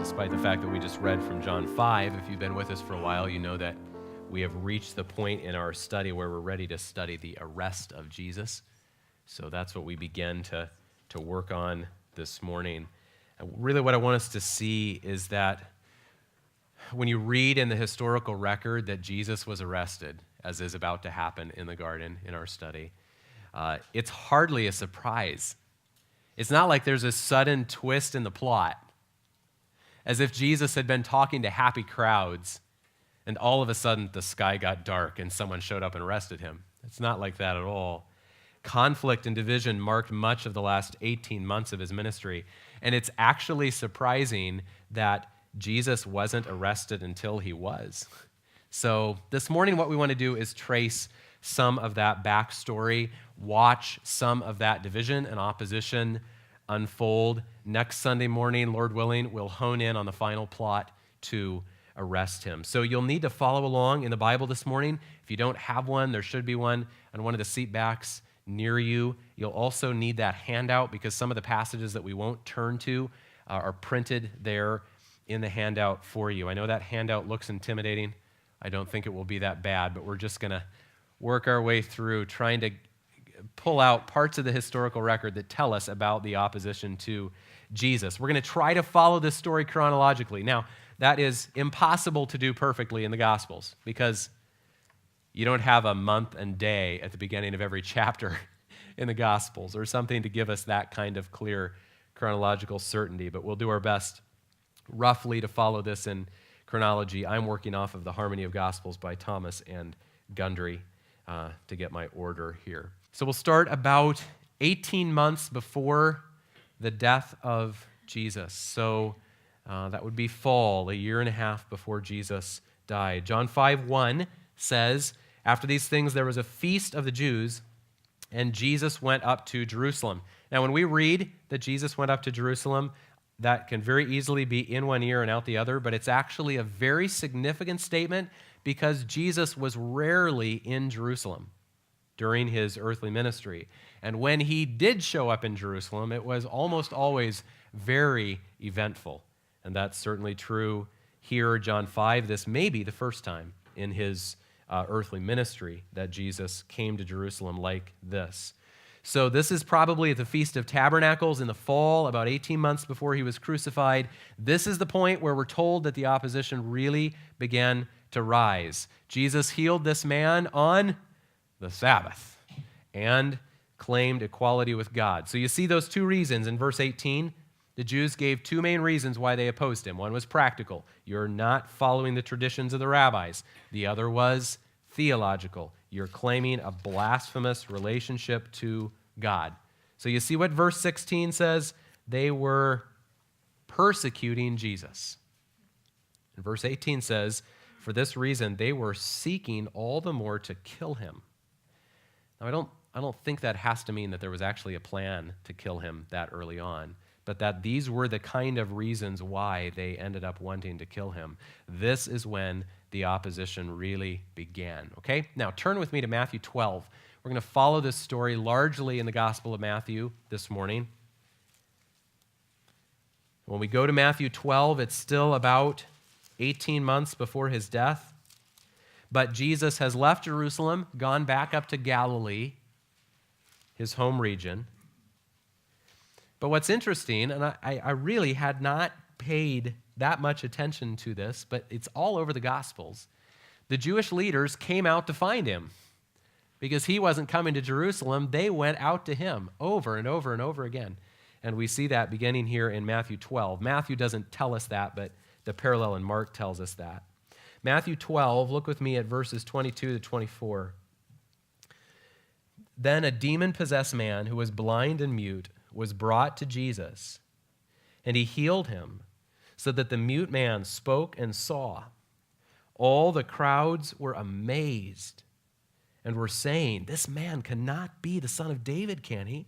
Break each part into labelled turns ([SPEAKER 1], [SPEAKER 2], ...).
[SPEAKER 1] despite the fact that we just read from John 5. If you've been with us for a while, you know that we have reached the point in our study where we're ready to study the arrest of Jesus. So that's what we begin to work on this morning. And really what I want us to see is that when you read in the historical record that Jesus was arrested, as is about to happen in the garden in our study, it's hardly a surprise. It's not like there's a sudden twist in the plot, as if Jesus had been talking to happy crowds and all of a sudden the sky got dark and someone showed up and arrested him. It's not like that at all. Conflict and division marked much of the last 18 months of his ministry, and it's actually surprising that Jesus wasn't arrested until he was. So this morning what we want to do is trace some of that backstory, watch some of that division and opposition unfold. Next Sunday morning, Lord willing, we'll hone in on the final plot to arrest him. So you'll need to follow along in the Bible this morning. If you don't have one, there should be one on one of the seat backs near you. You'll also need that handout because some of the passages that we won't turn to are printed there in the handout for you. I know that handout looks intimidating. I don't think it will be that bad, but we're just going to work our way through trying to pull out parts of the historical record that tell us about the opposition to Jesus. We're going to try to follow this story chronologically. Now, that is impossible to do perfectly in the Gospels because you don't have a month and day at the beginning of every chapter in the Gospels or something to give us that kind of clear chronological certainty, but we'll do our best roughly to follow this in chronology. I'm working off of the Harmony of Gospels by Thomas and Gundry to get my order here. So we'll start about 18 months before the death of Jesus. So that would be fall, a year and a half before Jesus died. John 5:1 says, "After these things there was a feast of the Jews, and Jesus went up to Jerusalem." Now when we read that Jesus went up to Jerusalem, that can very easily be in one ear and out the other, but it's actually a very significant statement because Jesus was rarely in Jerusalem during his earthly ministry. And when he did show up in Jerusalem, it was almost always very eventful. And that's certainly true here, John 5. This may be the first time in his earthly ministry that Jesus came to Jerusalem like this. So this is probably at the Feast of Tabernacles in the fall, about 18 months before he was crucified. This is the point where we're told that the opposition really began to rise. Jesus healed this man on the Sabbath and claimed equality with God. So you see those two reasons in verse 18. The Jews gave two main reasons why they opposed him. One was practical. You're not following the traditions of the rabbis. The other was theological. You're claiming a blasphemous relationship to God. So you see what verse 16 says? They were persecuting Jesus. And verse 18 says, for this reason, they were seeking all the more to kill him. Now, I don't think that has to mean that there was actually a plan to kill him that early on, but that these were the kind of reasons why they ended up wanting to kill him. This is when the opposition really began. Okay? Now, turn with me to Matthew 12. We're going to follow this story largely in the Gospel of Matthew this morning. When we go to Matthew 12, it's still about 18 months before his death. But Jesus has left Jerusalem, gone back up to Galilee, his home region. But what's interesting, and I really had not paid that much attention to this, but it's all over the Gospels. The Jewish leaders came out to find him because he wasn't coming to Jerusalem. They went out to him over and over and over again. And we see that beginning here in Matthew 12. Matthew doesn't tell us that, but the parallel in Mark tells us that. Matthew 12, look with me at verses 22 to 24. Then a demon-possessed man who was blind and mute was brought to Jesus, and he healed him, so that the mute man spoke and saw. All the crowds were amazed and were saying, "This man cannot be the son of David, can he?"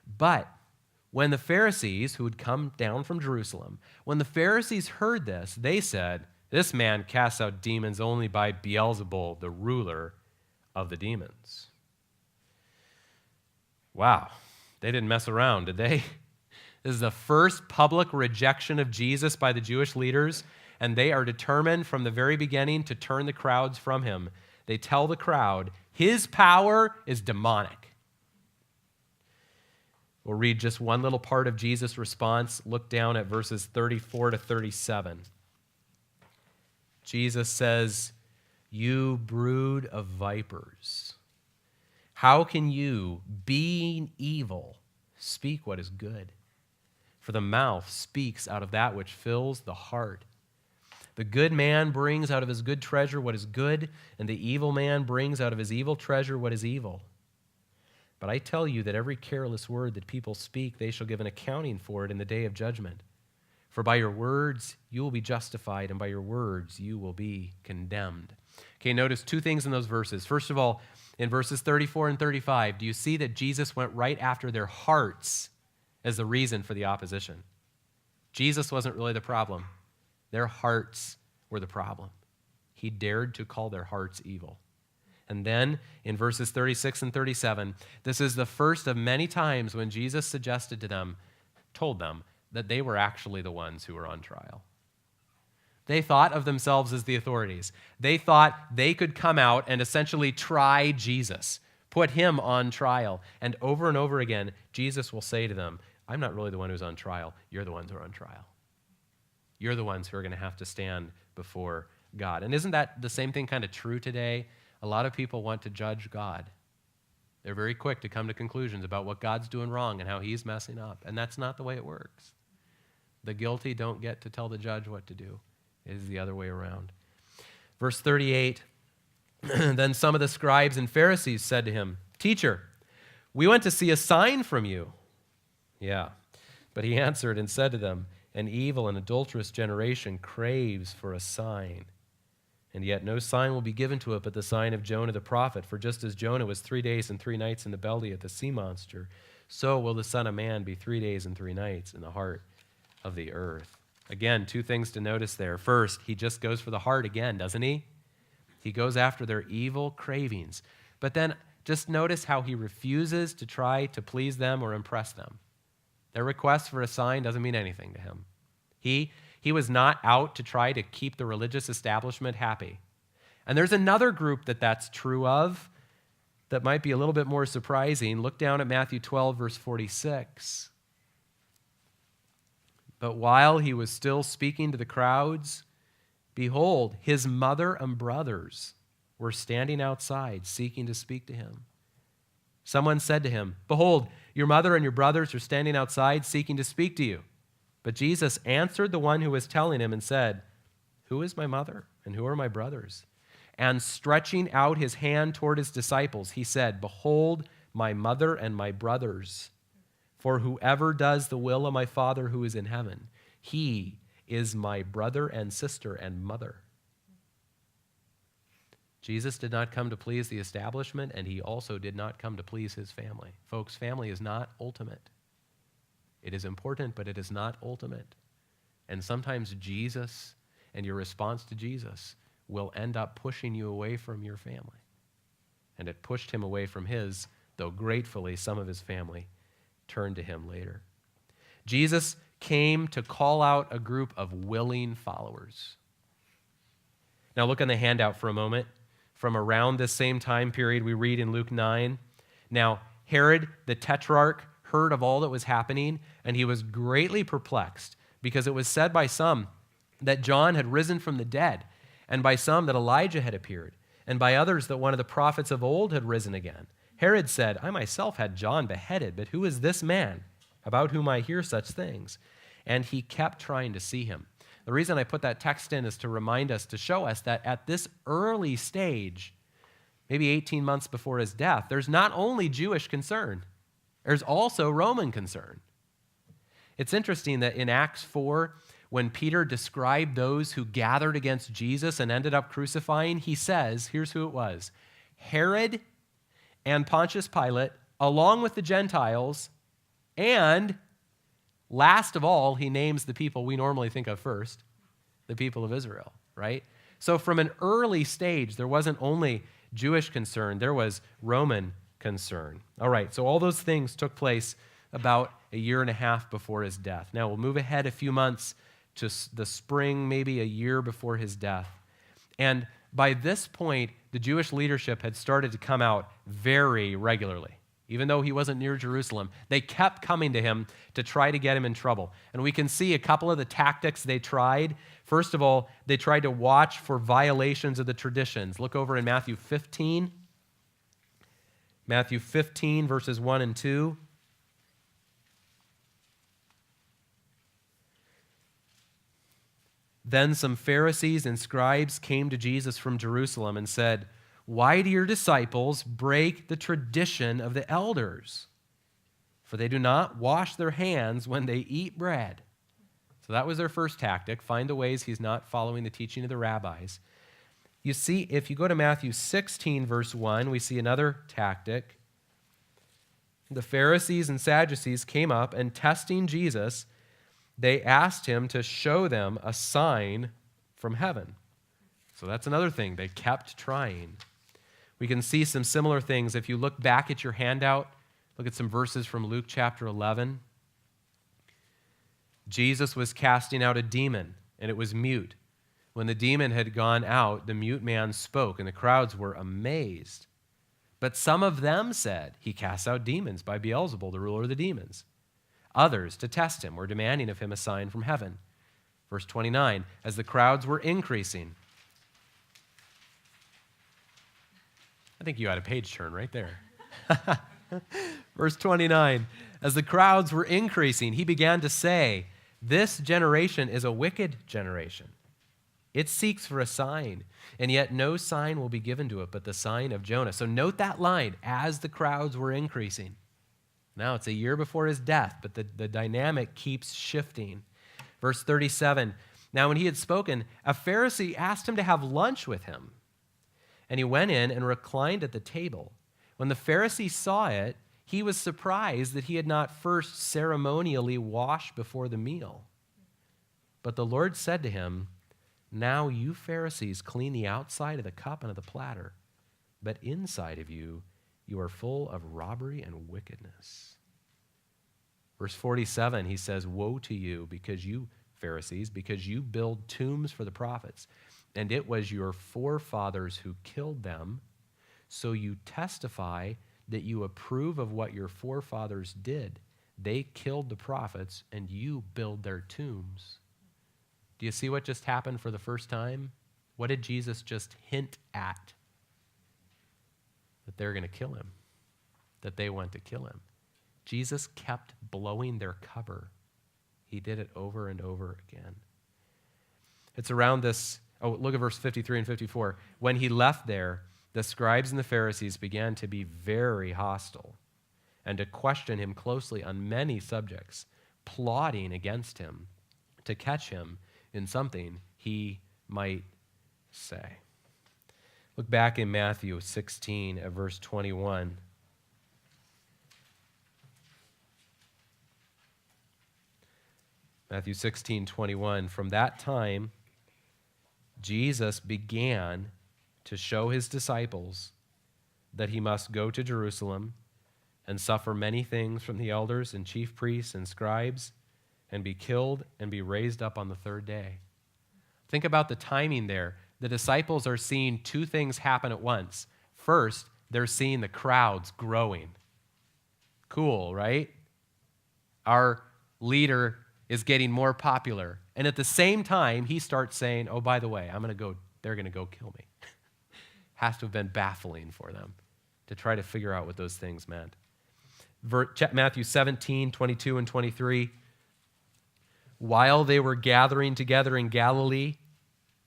[SPEAKER 1] But when the Pharisees, who had come down from Jerusalem, when the Pharisees heard this, they said, "This man casts out demons only by Beelzebul, the ruler of the demons." Wow, they didn't mess around, did they? This is the first public rejection of Jesus by the Jewish leaders, and they are determined from the very beginning to turn the crowds from him. They tell the crowd, his power is demonic. We'll read just one little part of Jesus' response. Look down at verses 34 to 37. Jesus says, "You brood of vipers, how can you, being evil, speak what is good? For the mouth speaks out of that which fills the heart. The good man brings out of his good treasure what is good, and the evil man brings out of his evil treasure what is evil. But I tell you that every careless word that people speak, they shall give an accounting for it in the day of judgment. For by your words you will be justified, and by your words you will be condemned." Okay, notice two things in those verses. First of all, in verses 34 and 35, do you see that Jesus went right after their hearts as the reason for the opposition? Jesus wasn't really the problem. Their hearts were the problem. He dared to call their hearts evil. And then in verses 36 and 37, this is the first of many times when Jesus suggested to them, told them, that they were actually the ones who were on trial. They thought of themselves as the authorities. They thought they could come out and essentially try Jesus, put him on trial. And over again, Jesus will say to them, I'm not really the one who's on trial. You're the ones who are on trial. You're the ones who are going to have to stand before God. And isn't that the same thing kind of true today? A lot of people want to judge God. They're very quick to come to conclusions about what God's doing wrong and how he's messing up. And that's not the way it works. The guilty don't get to tell the judge what to do. It is the other way around. Verse 38, then some of the scribes and Pharisees said to him, "Teacher, we went to see a sign from you." Yeah, but he answered and said to them, "An evil and adulterous generation craves for a sign. And yet no sign will be given to it but the sign of Jonah the prophet. For just as Jonah was 3 days and 3 nights in the belly of the sea monster, so will the Son of Man be 3 days and 3 nights in the heart of the earth." Again, two things to notice there. First, he just goes for the heart again, doesn't he? He goes after their evil cravings. But then just notice how he refuses to try to please them or impress them. Their request for a sign doesn't mean anything to him. He was not out to try to keep the religious establishment happy. And there's another group that's true of that might be a little bit more surprising. Look down at Matthew 12, verse 46. But while he was still speaking to the crowds, behold, his mother and brothers were standing outside seeking to speak to him. Someone said to him, "Behold, your mother and your brothers are standing outside seeking to speak to you." But Jesus answered the one who was telling him and said, "Who is my mother and who are my brothers?" And stretching out his hand toward his disciples, he said, "Behold, my mother and my brothers. For whoever does the will of my Father who is in heaven, he is my brother and sister and mother." Jesus did not come to please the establishment, and he also did not come to please his family. Folks, family is not ultimate. It is important, but it is not ultimate. And sometimes Jesus and your response to Jesus will end up pushing you away from your family. And it pushed him away from his, though gratefully some of his family turned to him later. Jesus came to call out a group of willing followers. Now look on the handout for a moment. From around this same time period, we read in Luke 9, "Now Herod the Tetrarch heard of all that was happening, and he was greatly perplexed, because it was said by some that John had risen from the dead, and by some that Elijah had appeared, and by others that one of the prophets of old had risen again. Herod said, I myself had John beheaded, but who is this man about whom I hear such things? And he kept trying to see him." The reason I put that text in is to remind us, to show us that at this early stage, maybe 18 months before his death, there's not only Jewish concern, there's also Roman concern. It's interesting that in Acts 4, when Peter described those who gathered against Jesus and ended up crucifying, he says, here's who it was: Herod and Pontius Pilate, along with the Gentiles, and last of all, he names the people we normally think of first, the people of Israel, right? So from an early stage, there wasn't only Jewish concern, there was Roman concern. All right, so all those things took place about a year and a half before his death. Now, we'll move ahead a few months to the spring, maybe a year before his death. And by this point, the Jewish leadership had started to come out very regularly. Even though he wasn't near Jerusalem, they kept coming to him to try to get him in trouble. And we can see a couple of the tactics they tried. First of all, they tried to watch for violations of the traditions. Look over in Matthew 15. Matthew 15, verses 1 and 2. Then some Pharisees and scribes came to Jesus from Jerusalem and said, "Why do your disciples break the tradition of the elders? For they do not wash their hands when they eat bread." So that was their first tactic, find the ways he's not following the teaching of the rabbis. You see, if you go to Matthew 16, verse 1, we see another tactic. The Pharisees and Sadducees came up, and testing Jesus, they asked him to show them a sign from heaven. So that's another thing. They kept trying. We can see some similar things. If you look back at your handout, look at some verses from Luke chapter 11. Jesus was casting out a demon, and it was mute. When the demon had gone out, the mute man spoke, and the crowds were amazed. But some of them said, "He casts out demons by Beelzebul, the ruler of the demons." Others, to test him, were demanding of him a sign from heaven. Verse 29, as the crowds were increasing. I think you had a page turn right there. Verse 29, as the crowds were increasing, he began to say, "This generation is a wicked generation. It seeks for a sign, and yet no sign will be given to it but the sign of Jonah." So note that line, as the crowds were increasing. Now it's a year before his death, but the dynamic keeps shifting. Verse 37, now when he had spoken, a Pharisee asked him to have lunch with him. And he went in and reclined at the table. When the Pharisee saw it, he was surprised that he had not first ceremonially washed before the meal. But the Lord said to him, "Now you Pharisees clean the outside of the cup and of the platter, but inside of you, you are full of robbery and wickedness." Verse 47, he says, "Woe to you, because you, Pharisees, because you build tombs for the prophets, and it was your forefathers who killed them, so you testify that you approve of what your forefathers did. They killed the prophets, and you build their tombs." Do you see what just happened for the first time? What did Jesus just hint at? That they're going to kill him, that they went to kill him. Jesus kept blowing their cover. He did it over and over again. It's around this, look at verse 53 and 54. When he left there, the scribes and the Pharisees began to be very hostile and to question him closely on many subjects, plotting against him to catch him in something he might say. Look back in Matthew 16 at verse 21. Matthew 16:21. From that time, Jesus began to show his disciples that he must go to Jerusalem and suffer many things from the elders and chief priests and scribes and be killed and be raised up on the third day. Think about the timing there. The disciples are seeing two things happen at once. First, they're seeing the crowds growing. Cool, right? Our leader is getting more popular. And at the same time, he starts saying, "Oh, by the way, they're going to go kill me." Has to have been baffling for them to try to figure out what those things meant. Matthew 17:22 and 23. While they were gathering together in Galilee,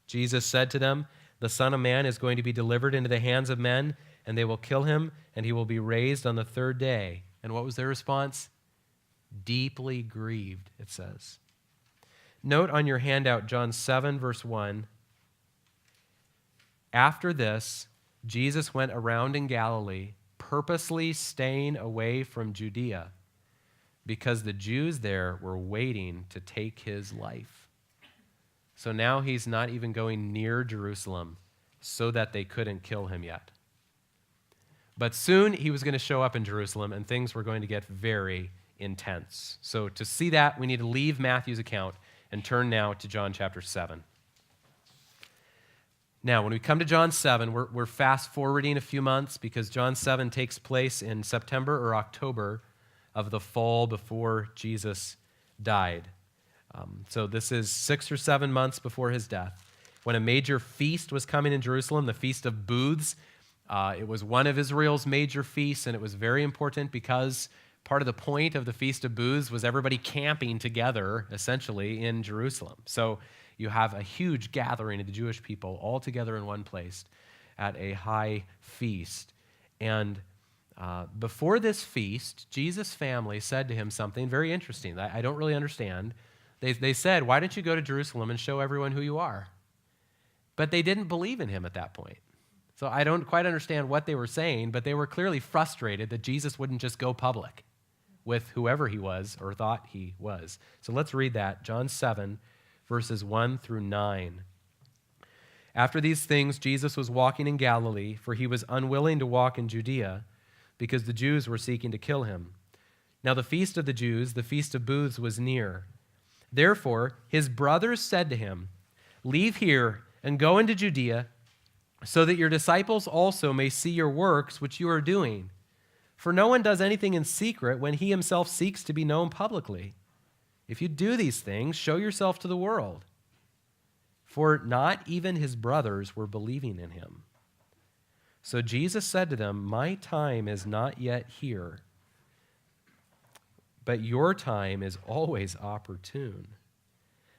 [SPEAKER 1] Jesus said to them, "The Son of Man is going to be delivered into the hands of men, and they will kill him, and he will be raised on the third day." And what was their response? Deeply grieved, it says. Note on your handout, John 7, verse 1. After this, Jesus went around in Galilee, purposely staying away from Judea, because the Jews there were waiting to take his life. So now he's not even going near Jerusalem so that they couldn't kill him yet. But soon he was going to show up in Jerusalem, and things were going to get very intense. So to see that, we need to leave Matthew's account and turn now to John chapter 7. Now, when we come to John 7, we're fast-forwarding a few months because John 7 takes place in September or October of the fall before Jesus died. So this is 6 or 7 months before his death, when a major feast was coming in Jerusalem, the Feast of Booths. It was one of Israel's major feasts, and it was very important because part of the point of the Feast of Booths was everybody camping together, essentially, in Jerusalem. So you have a huge gathering of the Jewish people all together in one place at a high feast. And before this feast, Jesus' family said to him something very interesting that I don't really understand. They said, "Why don't you go to Jerusalem and show everyone who you are?" But they didn't believe in him at that point. So I don't quite understand what they were saying, but they were clearly frustrated that Jesus wouldn't just go public with whoever he was or thought he was. So let's read that, John 7, verses 1 through 9. After these things, Jesus was walking in Galilee, for he was unwilling to walk in Judea, because the Jews were seeking to kill him. Now the feast of the Jews, the Feast of Booths, was near. Therefore his brothers said to him, "Leave here and go into Judea, so that your disciples also may see your works which you are doing. For no one does anything in secret when he himself seeks to be known publicly. If you do these things, show yourself to the world." For not even his brothers were believing in him. So Jesus said to them, "My time is not yet here, but your time is always opportune.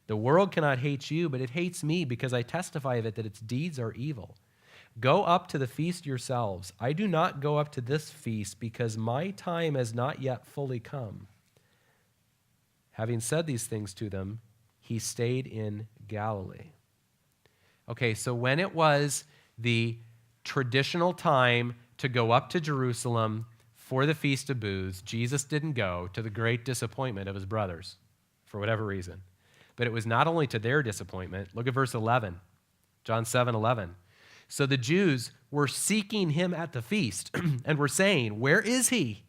[SPEAKER 1] The world cannot hate you, but it hates me because I testify of it that its deeds are evil. Go up to the feast yourselves. I do not go up to this feast because my time has not yet fully come." Having said these things to them, he stayed in Galilee. Okay, so when it was the traditional time to go up to Jerusalem for the Feast of Booths, Jesus didn't go, to the great disappointment of his brothers, for whatever reason. But it was not only to their disappointment. Look at verse 11, John 7:11. So the Jews were seeking him at the feast and were saying, "Where is he?"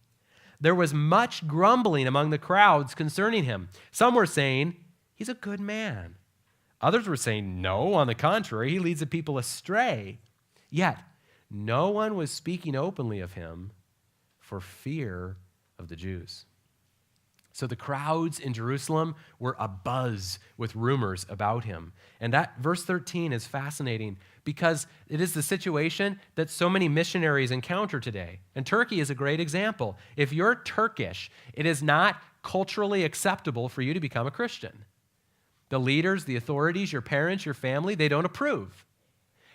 [SPEAKER 1] There was much grumbling among the crowds concerning him. Some were saying, "He's a good man." Others were saying, "No, on the contrary, he leads the people astray." Yet no one was speaking openly of him for fear of the Jews. So the crowds in Jerusalem were abuzz with rumors about him. And that verse 13 is fascinating because it is the situation that so many missionaries encounter today. And Turkey is a great example. If you're Turkish, it is not culturally acceptable for you to become a Christian. The leaders, the authorities, your parents, your family, they don't approve.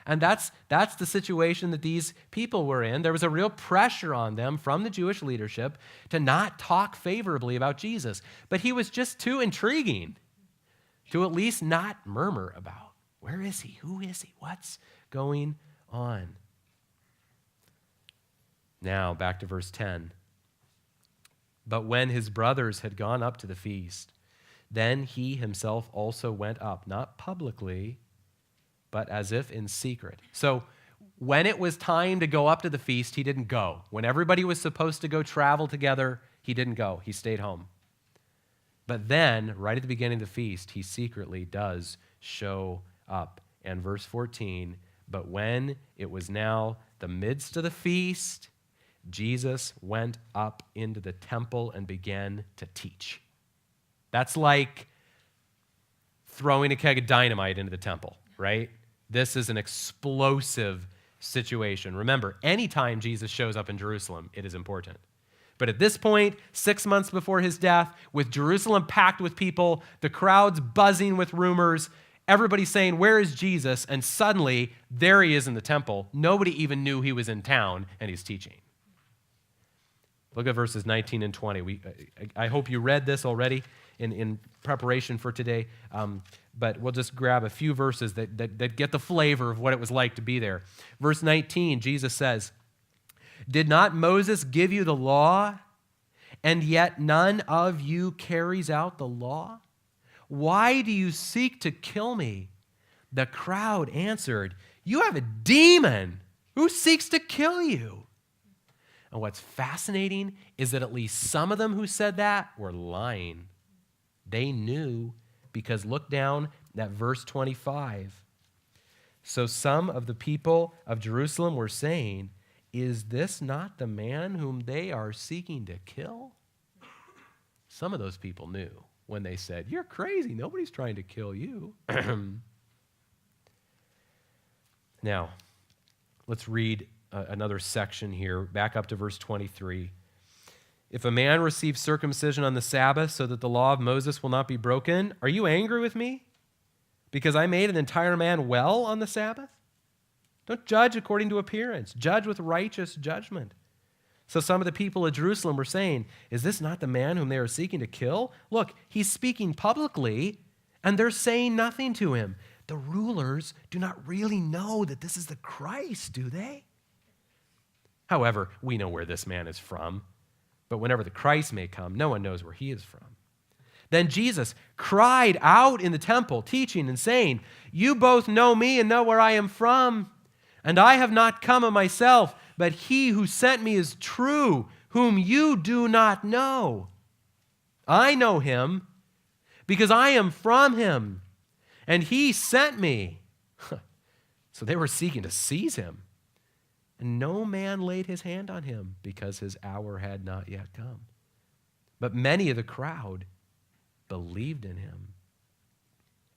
[SPEAKER 1] And that's the situation that these people were in. There was a real pressure on them from the Jewish leadership to not talk favorably about Jesus. But he was just too intriguing to at least not murmur about. Where is he? Who is he? What's going on? Now, back to verse 10. But when his brothers had gone up to the feast, then he himself also went up, not publicly, but as if in secret. So when it was time to go up to the feast, he didn't go. When everybody was supposed to go travel together, he didn't go. He stayed home. But then, right at the beginning of the feast, he secretly does show up. And verse 14, but when it was now the midst of the feast, Jesus went up into the temple and began to teach. That's like throwing a keg of dynamite into the temple, right? This is an explosive situation. Remember, anytime Jesus shows up in Jerusalem, it is important. But at this point, 6 months before his death, with Jerusalem packed with people, the crowds buzzing with rumors, everybody saying, "Where is Jesus?" And suddenly, there he is in the temple. Nobody even knew he was in town, and he's teaching. Look at verses 19 and 20. I hope you read this already in preparation for today, but we'll just grab a few verses that get the flavor of what it was like to be there. Verse 19, Jesus says, "Did not Moses give you the law, and yet none of you carries out the law? Why do you seek to kill me?" The crowd answered, "You have a demon. Who seeks to kill you?" And what's fascinating is that at least some of them who said that were lying. They knew, because look down at verse 25. So some of the people of Jerusalem were saying, "Is this not the man whom they are seeking to kill?" Some of those people knew when they said, "You're crazy. Nobody's trying to kill you." Now, let's read another section here, back up to verse 23. "If a man receives circumcision on the Sabbath so that the law of Moses will not be broken, are you angry with me because I made an entire man well on the Sabbath? Don't judge according to appearance. Judge with righteous judgment." So some of the people of Jerusalem were saying, "Is this not the man whom they are seeking to kill? Look, he's speaking publicly, and they're saying nothing to him." The rulers do not really know that this is the Christ, do they? However, we know where this man is from. But whenever the Christ may come, no one knows where he is from. Then Jesus cried out in the temple, teaching and saying, "You both know me and know where I am from. And I have not come of myself, but he who sent me is true, whom you do not know. I know him because I am from him, and he sent me." So they were seeking to seize him. And no man laid his hand on him because his hour had not yet come. But many of the crowd believed in him.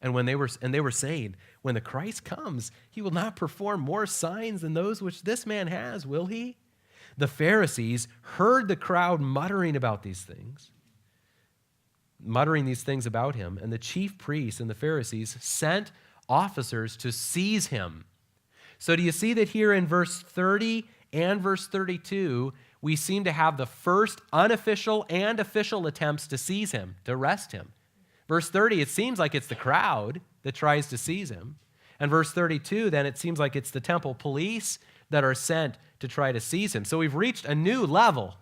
[SPEAKER 1] And they were saying, "When the Christ comes, he will not perform more signs than those which this man has, will he?" The Pharisees heard the crowd muttering these things about him, and the chief priests and the Pharisees sent officers to seize him. So do you see that here in verse 30 and verse 32, we seem to have the first unofficial and official attempts to seize him, to arrest him. Verse 30, it seems like it's the crowd that tries to seize him. And verse 32, then it seems like it's the temple police that are sent to try to seize him. So we've reached a new level.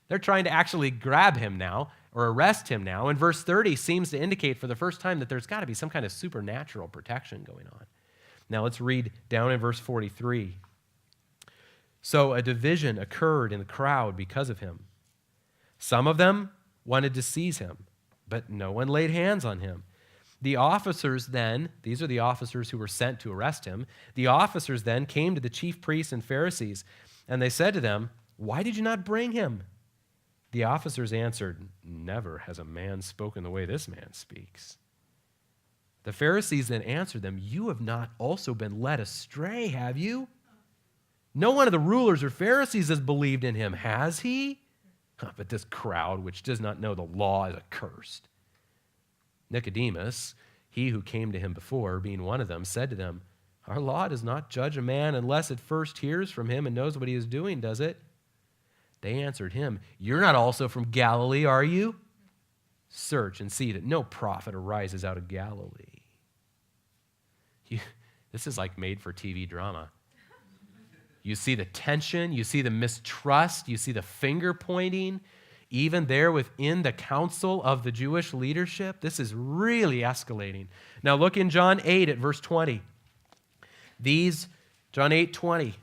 [SPEAKER 1] They're trying to actually grab him now or arrest him now. And verse 30 seems to indicate for the first time that there's got to be some kind of supernatural protection going on. Now let's read down in verse 43. "So a division occurred in the crowd because of him. Some of them wanted to seize him, but no one laid hands on him. The officers then," these are the officers who were sent to arrest him, "the officers then came to the chief priests and Pharisees, and they said to them, 'Why did you not bring him?' The officers answered, 'Never has a man spoken the way this man speaks.' The Pharisees then answered them, 'You have not also been led astray, have you? No one of the rulers or Pharisees has believed in him, has he? But this crowd, which does not know the law, is accursed.' Nicodemus, he who came to him before, being one of them, said to them, 'Our law does not judge a man unless it first hears from him and knows what he is doing, does it?' They answered him, 'You're not also from Galilee, are you? Search and see that no prophet arises out of Galilee.'" This is like made for TV drama. You see the tension, you see the mistrust, you see the finger pointing, even there within the council of the Jewish leadership. This is really escalating. Now look in John 8 at verse 20. John 8:20.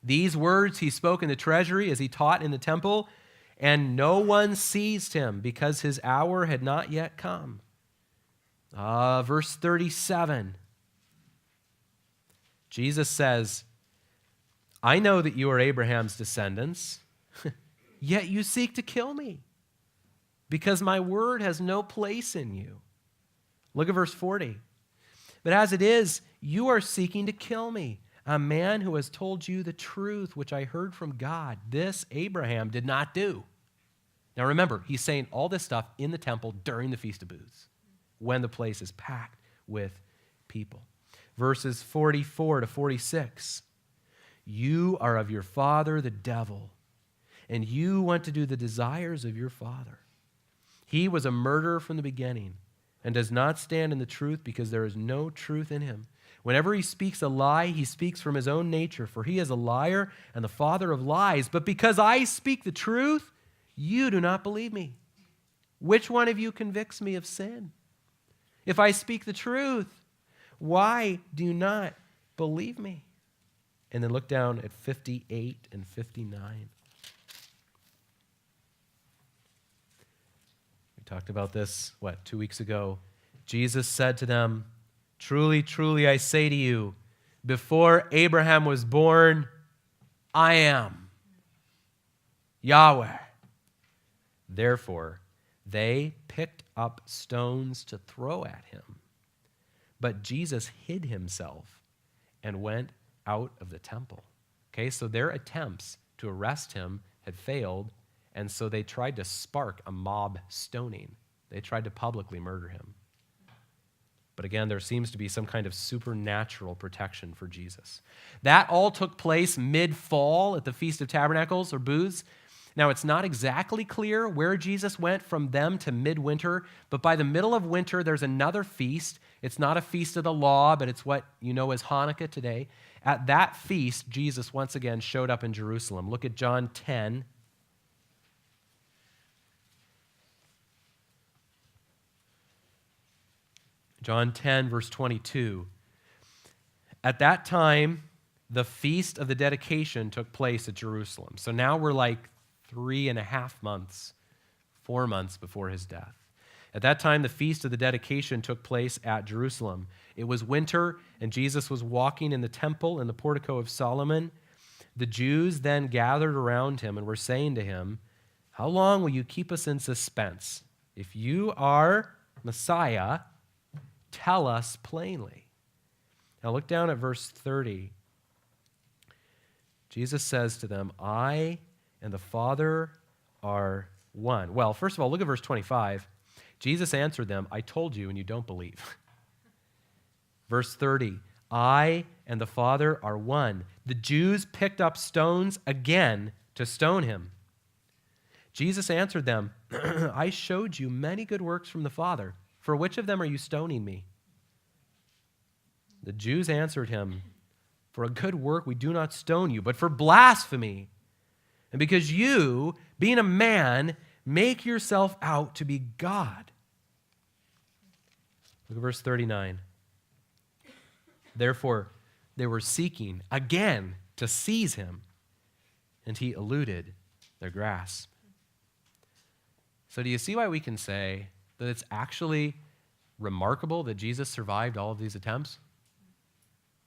[SPEAKER 1] "These words he spoke in the treasury as he taught in the temple, and no one seized him because his hour had not yet come." Verse 37. Jesus says, "I know that you are Abraham's descendants, yet you seek to kill me, because my word has no place in you." Look at verse 40. "But as it is, you are seeking to kill me, a man who has told you the truth, which I heard from God. This Abraham did not do." Now remember, he's saying all this stuff in the temple during the Feast of Booths, when the place is packed with people. Verses 44 to 46. "You are of your father, the devil, and you want to do the desires of your father. He was a murderer from the beginning and does not stand in the truth because there is no truth in him. Whenever he speaks a lie, he speaks from his own nature, for he is a liar and the father of lies. But because I speak the truth, you do not believe me. Which one of you convicts me of sin? If I speak the truth, why do you not believe me?" And then look down at 58 and 59. We talked about this, 2 weeks ago? Jesus said to them, "Truly, truly, I say to you, before Abraham was born, I am Yahweh." Therefore, they picked up stones to throw at him. But Jesus hid himself and went out of the temple. Okay, so their attempts to arrest him had failed, and so they tried to spark a mob stoning. They tried to publicly murder him. But again, there seems to be some kind of supernatural protection for Jesus. That all took place mid-fall at the Feast of Tabernacles or Booths. Now, it's not exactly clear where Jesus went from them to midwinter, but by the middle of winter, there's another feast. It's not a feast of the law, but it's what you know as Hanukkah today. At that feast, Jesus once again showed up in Jerusalem. Look at John 10. John 10, verse 22. At that time, the feast of the dedication took place at Jerusalem. So now we're like 3.5 months, 4 months before his death. At that time, the feast of the dedication took place at Jerusalem. It was winter, and Jesus was walking in the temple in the portico of Solomon. The Jews then gathered around him and were saying to him, "How long will you keep us in suspense? If you are Messiah, tell us plainly." Now look down at verse 30. Jesus says to them, "I and the Father are one." Well, first of all, look at verse 25. Jesus answered them, "I told you, and you don't believe." Verse 30, "I and the Father are one." The Jews picked up stones again to stone him. Jesus answered them, "I showed you many good works from the Father. For which of them are you stoning me?" The Jews answered him, "For a good work we do not stone you, but for blasphemy. And because you, being a man, make yourself out to be God." Look at verse 39. Therefore, they were seeking again to seize him, and he eluded their grasp. So do you see why we can say that it's actually remarkable that Jesus survived all of these attempts?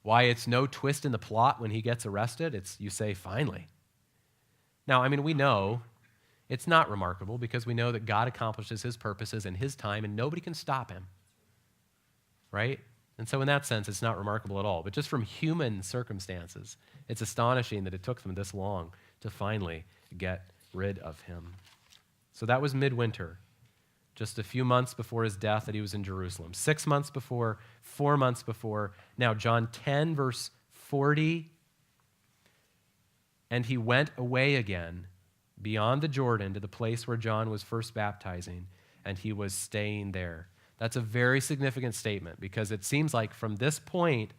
[SPEAKER 1] Why it's no twist in the plot when he gets arrested? You say, finally. Now, we know it's not remarkable because we know that God accomplishes his purposes in his time and nobody can stop him, right? And so in that sense, it's not remarkable at all. But just from human circumstances, it's astonishing that it took them this long to finally get rid of him. So that was midwinter, just a few months before his death that he was in Jerusalem. 6 months before, 4 months before. Now John 10, verse 40. "And he went away again beyond the Jordan to the place where John was first baptizing, and he was staying there." That's a very significant statement because it seems like from this point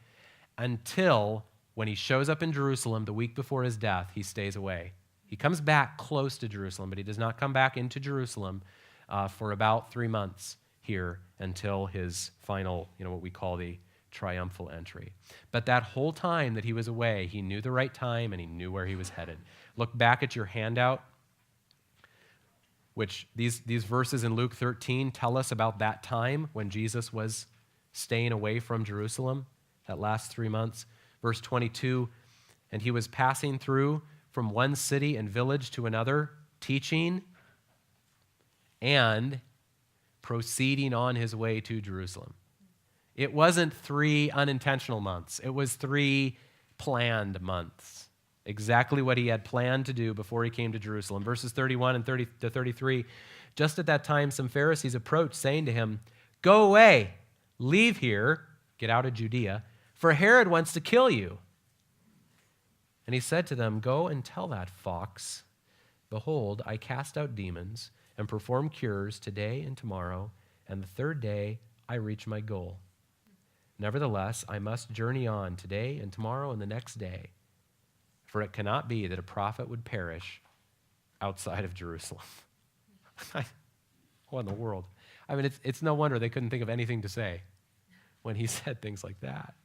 [SPEAKER 1] until when he shows up in Jerusalem the week before his death, he stays away. He comes back close to Jerusalem, but he does not come back into Jerusalem for about 3 months here until his final, what we call the triumphal entry. But that whole time that he was away, he knew the right time and he knew where he was headed. Look back at your handout, which these verses in Luke 13 tell us about that time when Jesus was staying away from Jerusalem, that last 3 months. Verse 22, "And he was passing through from one city and village to another, teaching and proceeding on his way to Jerusalem." It wasn't 3 unintentional months. It was 3 planned months. Exactly what he had planned to do before he came to Jerusalem. Verses 31 and 30 to 33, "Just at that time some Pharisees approached, saying to him, 'Go away, leave here,'" get out of Judea, "'for Herod wants to kill you.' And he said to them, 'Go and tell that fox, behold, I cast out demons and perform cures today and tomorrow, and the third day I reach my goal. Nevertheless, I must journey on today and tomorrow and the next day. For it cannot be that a prophet would perish outside of Jerusalem.'" What in the world? It's no wonder they couldn't think of anything to say when he said things like that.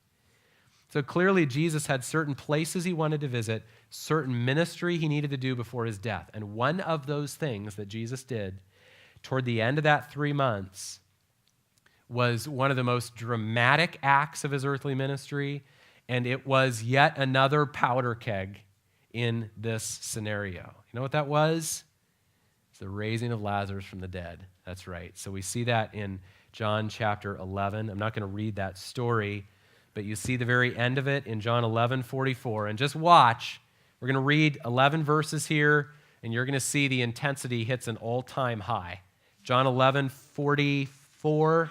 [SPEAKER 1] So clearly, Jesus had certain places he wanted to visit, certain ministry he needed to do before his death. And one of those things that Jesus did toward the end of that 3 months was one of the most dramatic acts of his earthly ministry, and it was yet another powder keg in this scenario. You know what that was? It's the raising of Lazarus from the dead. That's right. So we see that in John chapter 11. I'm not going to read that story, but you see the very end of it in John 11:44. And just watch. We're going to read 11 verses here, and you're going to see the intensity hits an all-time high. John 11:44.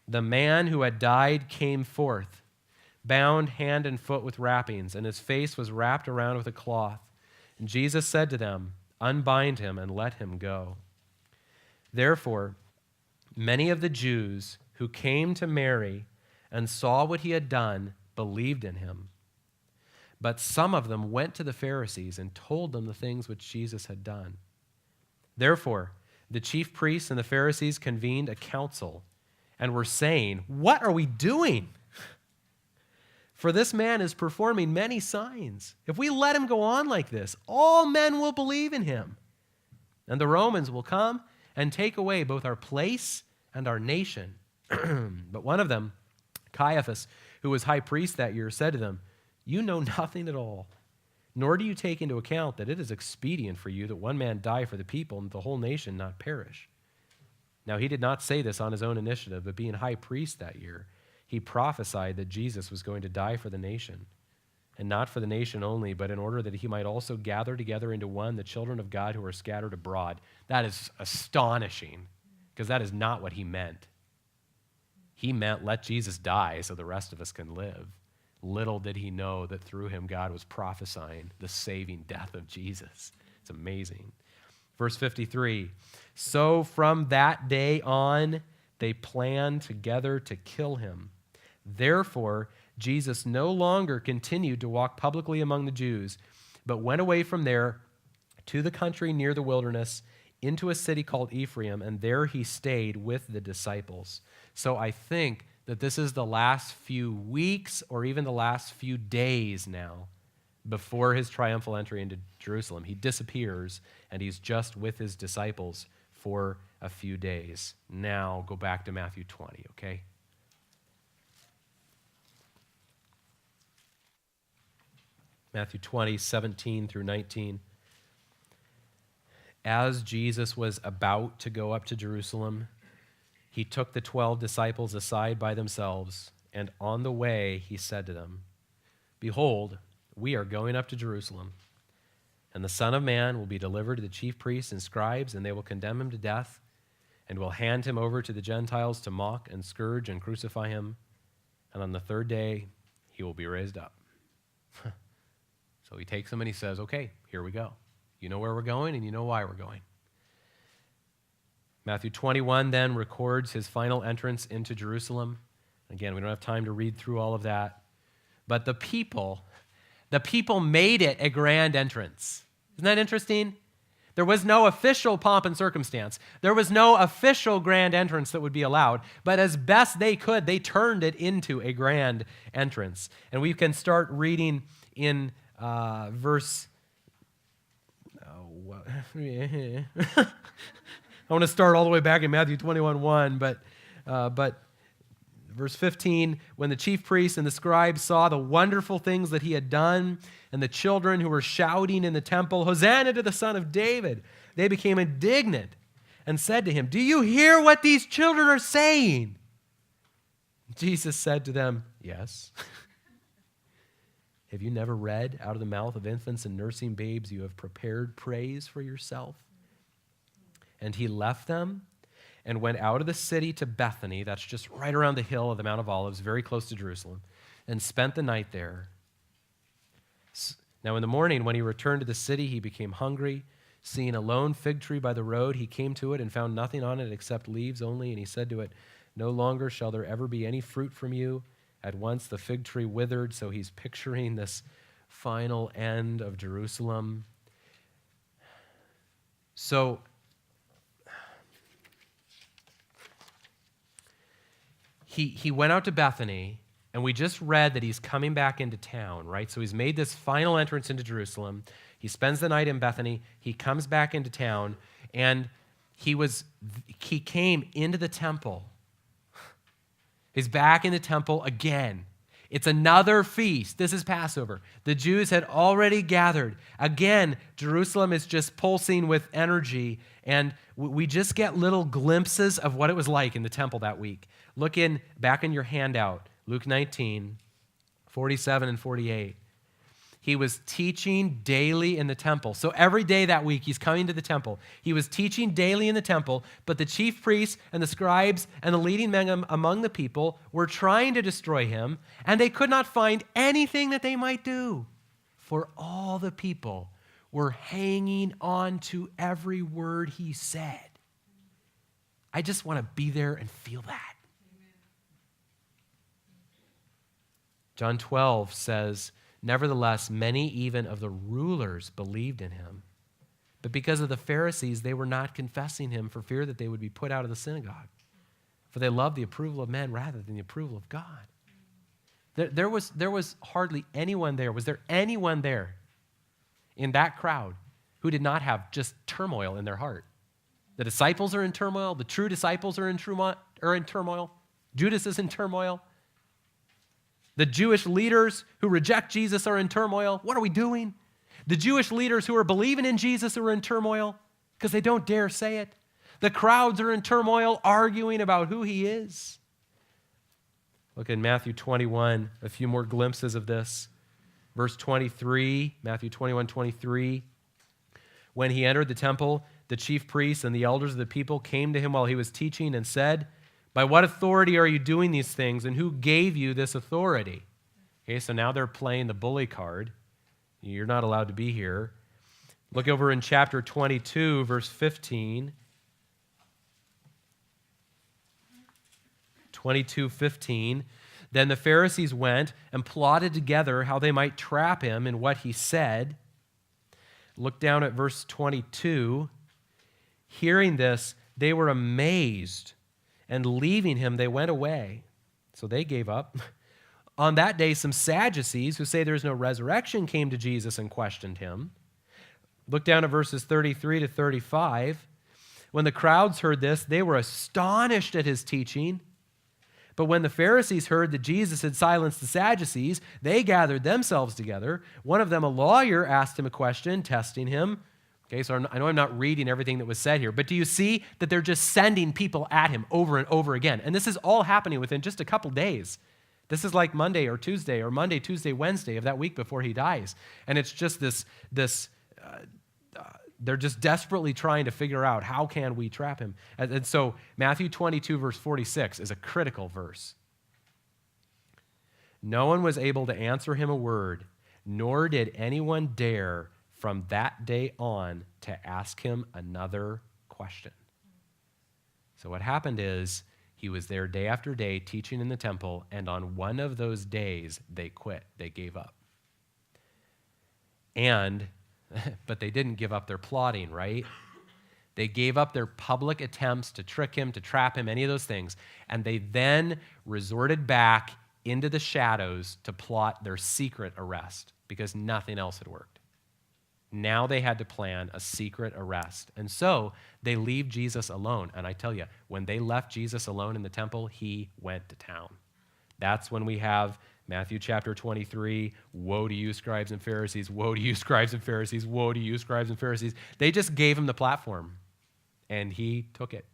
[SPEAKER 1] The man who had died came forth, bound hand and foot with wrappings, and his face was wrapped around with a cloth. And Jesus said to them, "Unbind him and let him go." Therefore, many of the Jews who came to Mary and saw what he had done believed in him. But some of them went to the Pharisees and told them the things which Jesus had done. Therefore, the chief priests and the Pharisees convened a council and were saying, "What are we doing? For this man is performing many signs. If we let him go on like this, all men will believe in him. And the Romans will come and take away both our place and our nation." But one of them, Caiaphas, who was high priest that year, said to them, "You know nothing at all, nor do you take into account that it is expedient for you that one man die for the people and the whole nation not perish." Now he did not say this on his own initiative, but being high priest that year, he prophesied that Jesus was going to die for the nation, and not for the nation only, but in order that he might also gather together into one the children of God who are scattered abroad. That is astonishing, because that is not what he meant. He meant let Jesus die so the rest of us can live. Little did he know that through him God was prophesying the saving death of Jesus. It's amazing. Verse 53, so from that day on, they planned together to kill him. Therefore, Jesus no longer continued to walk publicly among the Jews, but went away from there to the country near the wilderness, into a city called Ephraim, and there he stayed with the disciples. So I think that this is the last few weeks or even the last few days now before his triumphal entry into Jerusalem. He disappears, and he's just with his disciples for a few days. Now go back to Matthew 20, okay? Matthew 20, 17 through 19. As Jesus was about to go up to Jerusalem, he took the 12 disciples aside by themselves, and on the way he said to them, "Behold, we are going up to Jerusalem, and the Son of Man will be delivered to the chief priests and scribes, and they will condemn him to death, and will hand him over to the Gentiles to mock and scourge and crucify him, and on the third day he will be raised up." So he takes them and he says, okay, here we go. You know where we're going, and you know why we're going. Matthew 21 then records his final entrance into Jerusalem. Again, we don't have time to read through all of that. But the people made it a grand entrance. Isn't that interesting? There was no official pomp and circumstance. There was no official grand entrance that would be allowed. But as best they could, they turned it into a grand entrance. And we can start reading in verse... I want to start all the way back in Matthew 21:1, but verse 15, when the chief priests and the scribes saw the wonderful things that he had done, and the children who were shouting in the temple, "Hosanna to the Son of David," they became indignant and said to him, "Do you hear what these children are saying?" Jesus said to them, "Yes." Have you never read, out of the mouth of infants and nursing babes, you have prepared praise for yourself? And he left them and went out of the city to Bethany, that's just right around the hill of the Mount of Olives, very close to Jerusalem, and spent the night there. Now in the morning, when he returned to the city, he became hungry. Seeing a lone fig tree by the road, he came to it and found nothing on it except leaves only, and he said to it, "No longer shall there ever be any fruit from you." At once the fig tree withered, so he's picturing this final end of Jerusalem. So he went out to Bethany, And we just read that he's coming back into town, right? So he's made this final entrance into Jerusalem. He spends the night in Bethany. He comes back into town, and he came into the temple. He's back in the temple again. It's another feast. This is Passover. The Jews had already gathered. Again, Jerusalem is just pulsing with energy, and we just get little glimpses of what it was like in the temple that week. Look back in your handout, Luke 19, 47 and 48. He was teaching daily in the temple. So every day that week, he's coming to the temple. He was teaching daily in the temple, but the chief priests and the scribes and the leading men among the people were trying to destroy him, and they could not find anything that they might do, for all the people were hanging on to every word he said. I just want to be there and feel that. John 12 says, "Nevertheless, many even of the rulers believed in him. But because of the Pharisees, they were not confessing him for fear that they would be put out of the synagogue. For they loved the approval of men rather than the approval of God." There was hardly anyone there. Was there anyone there in that crowd who did not have just turmoil in their heart? The disciples are in turmoil. The true disciples are in turmoil. Judas is in turmoil. The Jewish leaders who reject Jesus are in turmoil. What are we doing? The Jewish leaders who are believing in Jesus are in turmoil because they don't dare say it. The crowds are in turmoil, arguing about who he is. Look at Matthew 21, a few more glimpses of this. Verse 23, Matthew 21, 23. When he entered the temple, the chief priests and the elders of the people came to him while he was teaching and said, "By what authority are you doing these things, and who gave you this authority?" Okay, so now they're playing the bully card. You're not allowed to be here. Look over in chapter 22, verse 15. 22:15. Then the Pharisees went and plotted together how they might trap him in what he said. Look down at verse 22. Hearing this, they were amazed, and leaving him, they went away. So they gave up. On that day, some Sadducees who say there's no resurrection came to Jesus and questioned him. Look down at verses 33 to 35. When the crowds heard this, they were astonished at his teaching. But when the Pharisees heard that Jesus had silenced the Sadducees, they gathered themselves together. One of them, a lawyer, asked him a question, testing him. Okay, so I know I'm not reading everything that was said here, but do you see that they're just sending people at him over and over again? And this is all happening within just a couple days. This is like Monday or Tuesday or Monday, Tuesday, Wednesday of that week before he dies. And it's just they're just desperately trying to figure out how can we trap him. And so Matthew 22, verse 46 is a critical verse. No one was able to answer him a word, nor did anyone dare from that day on to ask him another question. So what happened is he was there day after day teaching in the temple, and on one of those days they quit. They gave up. But they didn't give up their plotting, right? They gave up their public attempts to trick him, to trap him, any of those things, and they then resorted back into the shadows to plot their secret arrest because nothing else had worked. Now they had to plan a secret arrest. And so they leave Jesus alone. And I tell you, when they left Jesus alone in the temple, he went to town. That's when we have Matthew chapter 23, woe to you, scribes and Pharisees, woe to you, scribes and Pharisees, woe to you, scribes and Pharisees. They just gave him the platform, and he took it.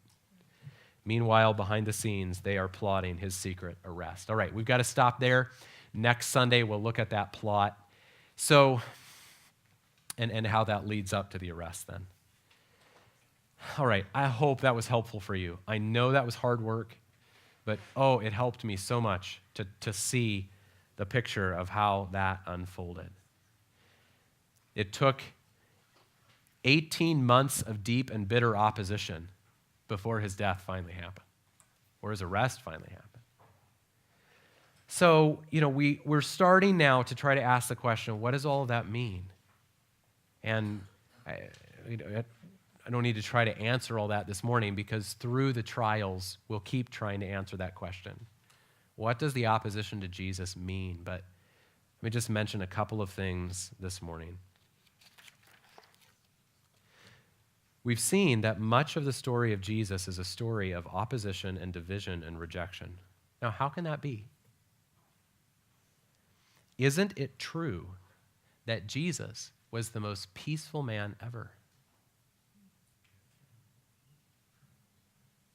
[SPEAKER 1] Meanwhile, behind the scenes, they are plotting his secret arrest. All right, we've got to stop there. Next Sunday, we'll look at that plot. So, and how that leads up to the arrest then. All right, I hope that was helpful for you. I know that was hard work, but it helped me so much to see the picture of how that unfolded. It took 18 months of deep and bitter opposition before his death finally happened, or his arrest finally happened. So, we're starting now to try to ask the question, what does all of that mean? And I don't need to try to answer all that this morning because through the trials, we'll keep trying to answer that question. What does the opposition to Jesus mean? But let me just mention a couple of things this morning. We've seen that much of the story of Jesus is a story of opposition and division and rejection. Now, how can that be? Isn't it true that Jesus was the most peaceful man ever?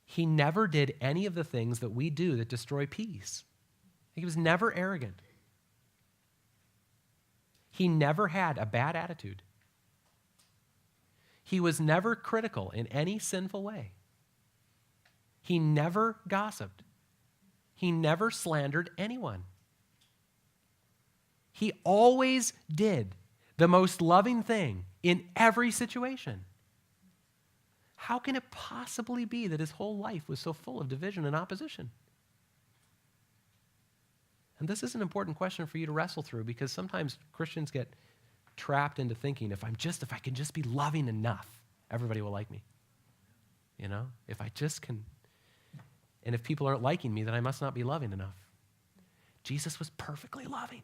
[SPEAKER 1] He never did any of the things that we do that destroy peace. He was never arrogant. He never had a bad attitude. He was never critical in any sinful way. He never gossiped. He never slandered anyone. He always did the most loving thing in every situation. How can it possibly be that his whole life was so full of division and opposition? And this is an important question for you to wrestle through, because sometimes Christians get trapped into thinking, if I can just be loving enough, everybody will like me. You know, if I just can, and if people aren't liking me, then I must not be loving enough. Jesus was perfectly loving.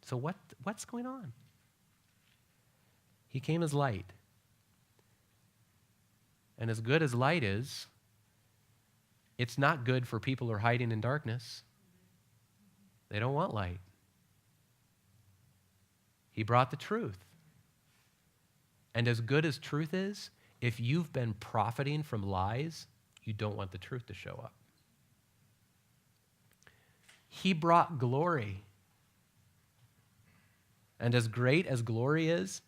[SPEAKER 1] So what's going on? He came as light. And as good as light is, it's not good for people who are hiding in darkness. They don't want light. He brought the truth. And as good as truth is, if you've been profiting from lies, you don't want the truth to show up. He brought glory. And as great as glory is,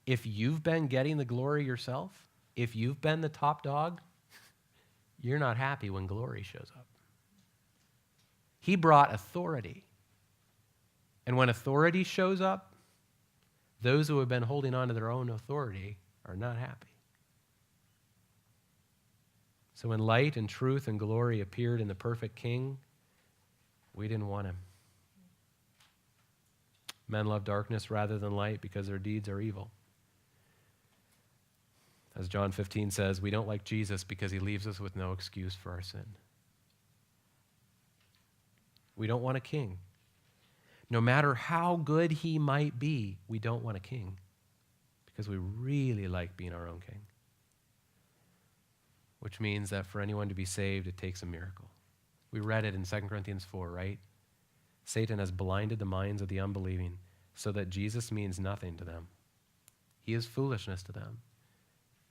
[SPEAKER 1] if you've been getting the glory yourself, if you've been the top dog, you're not happy when glory shows up. He brought authority. And when authority shows up, those who have been holding on to their own authority are not happy. So when light and truth and glory appeared in the perfect King, we didn't want him. Men love darkness rather than light because their deeds are evil. As John 15 says, we don't like Jesus because he leaves us with no excuse for our sin. We don't want a king. No matter how good he might be, we don't want a king because we really like being our own king. Which means that for anyone to be saved, it takes a miracle. We read it in 2 Corinthians 4, right? Satan has blinded the minds of the unbelieving so that Jesus means nothing to them. He is foolishness to them.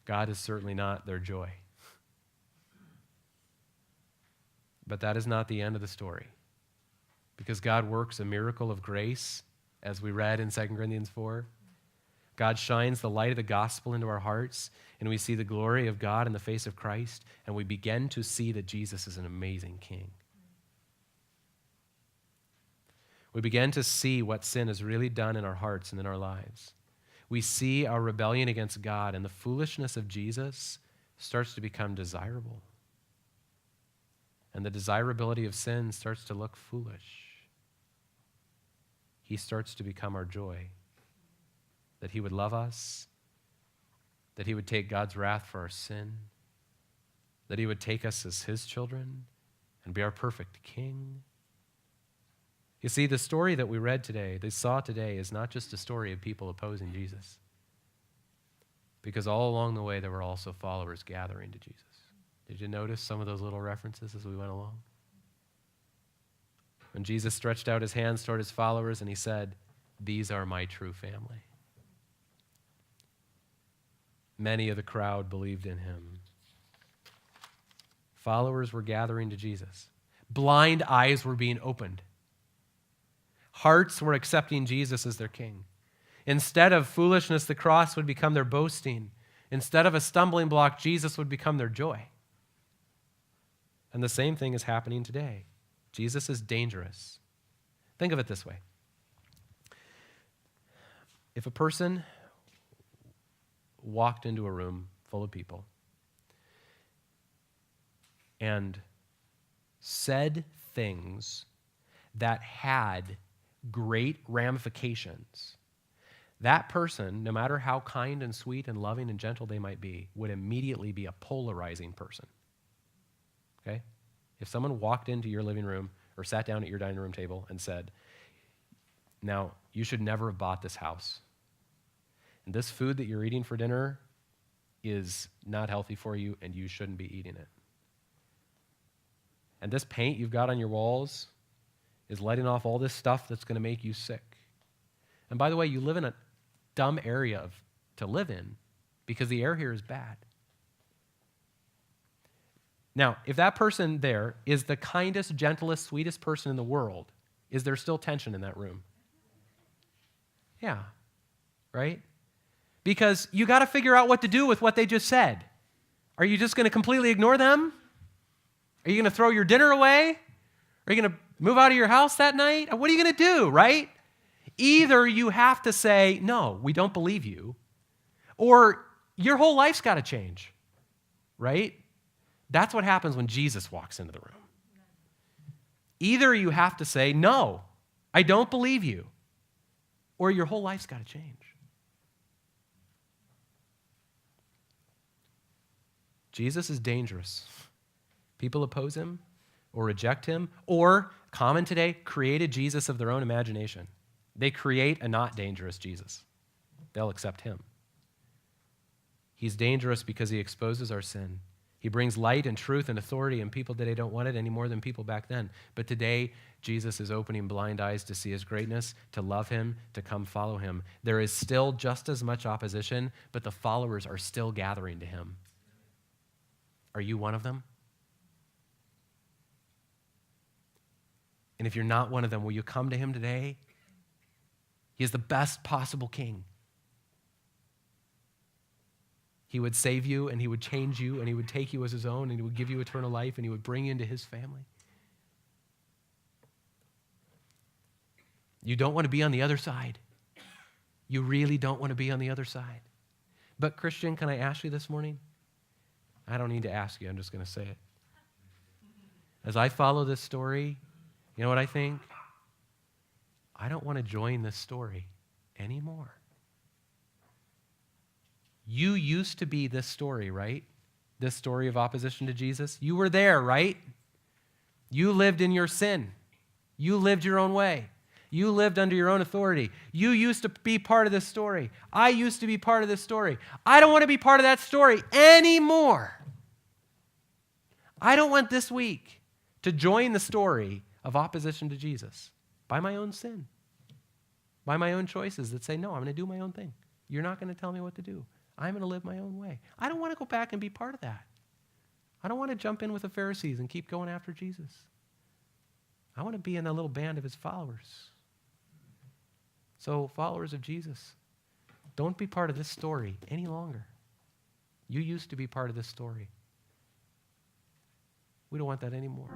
[SPEAKER 1] God is certainly not their joy. But that is not the end of the story. Because God works a miracle of grace, as we read in 2 Corinthians 4. God shines the light of the gospel into our hearts, and we see the glory of God in the face of Christ, and we begin to see that Jesus is an amazing king. We begin to see what sin has really done in our hearts and in our lives. We see our rebellion against God, and the foolishness of Jesus starts to become desirable. And the desirability of sin starts to look foolish. He starts to become our joy. That he would love us, that he would take God's wrath for our sin, that he would take us as his children and be our perfect king. You see, the story that we read today, they saw today, is not just a story of people opposing Jesus. Because all along the way, there were also followers gathering to Jesus. Did you notice some of those little references as we went along? When Jesus stretched out his hands toward his followers and he said, "These are my true family." Many of the crowd believed in him. Followers were gathering to Jesus. Blind eyes were being opened. Hearts were accepting Jesus as their king. Instead of foolishness, the cross would become their boasting. Instead of a stumbling block, Jesus would become their joy. And the same thing is happening today. Jesus is dangerous. Think of it this way. If a person walked into a room full of people and said things that had great ramifications, that person, no matter how kind and sweet and loving and gentle they might be, would immediately be a polarizing person. Okay? If someone walked into your living room or sat down at your dining room table and said, now, you should never have bought this house. And this food that you're eating for dinner is not healthy for you, and you shouldn't be eating it. And this paint you've got on your walls is letting off all this stuff that's going to make you sick. And by the way, you live in a dumb area to live in because the air here is bad. Now, if that person there is the kindest, gentlest, sweetest person in the world, is there still tension in that room? Yeah, right? Because you got to figure out what to do with what they just said. Are you just going to completely ignore them? Are you going to throw your dinner away? Are you going to move out of your house that night? What are you going to do, right? Either you have to say, no, we don't believe you, or your whole life's got to change, right? That's what happens when Jesus walks into the room. Either you have to say, no, I don't believe you, or your whole life's got to change. Jesus is dangerous. People oppose him or reject him, or, common today, create a Jesus of their own imagination. They create a not dangerous Jesus. They'll accept him. He's dangerous because he exposes our sin. He brings light and truth and authority, and people today don't want it any more than people back then. But today, Jesus is opening blind eyes to see his greatness, to love him, to come follow him. There is still just as much opposition, but the followers are still gathering to him. Are you one of them? And if you're not one of them, will you come to him today? He is the best possible king. He would save you, and he would change you, and he would take you as his own, and he would give you eternal life, and he would bring you into his family. You don't want to be on the other side. You really don't want to be on the other side. But Christian, can I ask you this morning? I don't need to ask you, I'm just going to say it. As I follow this story, you know what I think? I don't want to join this story anymore. You used to be this story, right? This story of opposition to Jesus. You were there, right? You lived in your sin. You lived your own way. You lived under your own authority. You used to be part of this story. I used to be part of this story. I don't want to be part of that story anymore. I don't want this week to join the story of opposition to Jesus by my own sin, by my own choices that say, no, I'm going to do my own thing. You're not going to tell me what to do. I'm going to live my own way. I don't want to go back and be part of that. I don't want to jump in with the Pharisees and keep going after Jesus. I want to be in a little band of his followers. So, followers of Jesus, don't be part of this story any longer. You used to be part of this story. We don't want that anymore.